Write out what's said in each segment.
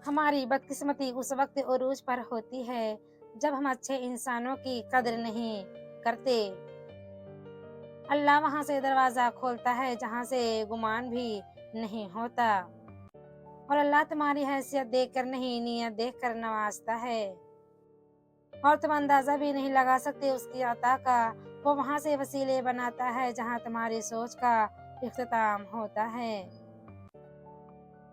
हमारी बदकिस्मती उस वक्त उरूज पर होती है जब हम अच्छे इंसानों की कद्र नहीं करते। अल्लाह वहां से दरवाजा खोलता है जहां से गुमान भी नहीं होता, और अल्लाह तुम्हारी हैसियत देखकर नहीं, नीयत देखकर नवाजता है, और तुम अंदाजा भी नहीं लगा सकते उसकी अता का। वो वहां से वसीले बनाता है जहां तुम्हारी सोच का इख्तिताम होता है।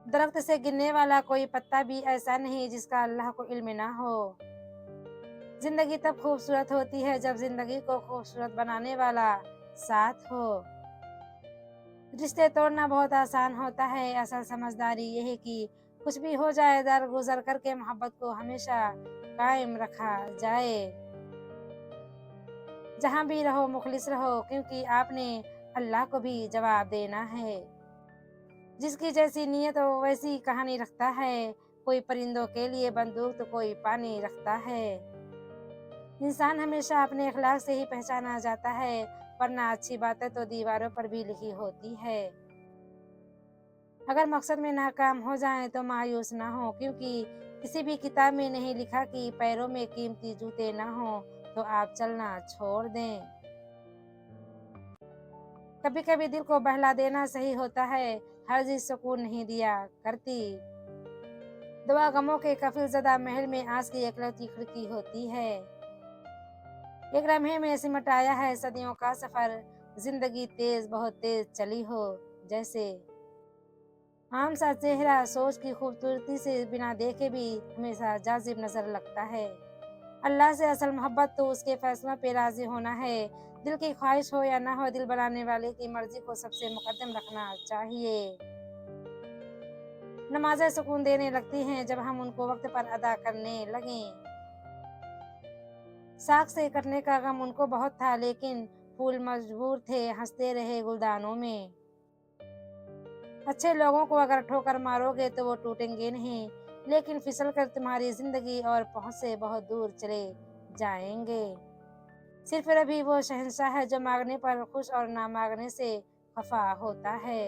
दरख्त से गिरने वाला कोई पत्ता भी ऐसा नहीं जिसका अल्लाह को इल्म ना हो। जिंदगी तब खूबसूरत होती है जब जिंदगी को खूबसूरत बनाने वाला साथ हो। रिश्ते तोड़ना बहुत आसान होता है, असल समझदारी यह है कि कुछ भी हो जाए दर गुजर करके मोहब्बत को हमेशा कायम रखा जाए। जहां भी रहो मुखलिस रहो, क्योंकि आपने अल्लाह को भी जवाब देना है। जिसकी जैसी नीयत हो वैसी कहानी रखता है। कोई परिंदों के लिए बंदूक तो कोई पानी रखता है। इंसान हमेशा अपने अखलाक से ही पहचाना जाता है, वरना अच्छी बातें तो दीवारों पर भी लिखी होती है। अगर मकसद में नाकाम हो जाए तो मायूस ना हो, क्योंकि किसी भी किताब में नहीं लिखा कि पैरों में कीमती जूते ना हो तो आप चलना छोड़ दें। कभी कभी दिल को बहला देना सही होता है, हर चीज सुकून नहीं दिया करती। दुआ गमों के कफिल ज़दा महल में आस की एकलौती खिड़की होती है। एक लम्हे में सिमट आया है सदियों का सफर, जिंदगी तेज बहुत तेज चली हो जैसे। आम सा चेहरा सोच की खूबसूरती से बिना देखे भी हमेशा जाजिब नजर लगता है। अल्लाह से असल मोहब्बत तो उसके फैसलों पे राजी होना है। दिल की ख्वाहिश हो या ना हो, दिल बनाने वाले की मर्जी को सबसे मुकद्दम रखना चाहिए। नमाजें सुकून देने लगती हैं जब हम उनको वक्त पर अदा करने लगें। साख से कटने का गम उनको बहुत था, लेकिन फूल मजबूर थे, हंसते रहे गुलदानों में। अच्छे लोगों को अगर ठोकर मारोगे तो वो टूटेंगे नहीं, लेकिन फिसल कर तुम्हारी जिंदगी और पहुंच से बहुत दूर चले जाएंगे। सिर्फ रभी वो शहंशाह है जो मांगने पर खुश और ना मांगने से खफा होता है।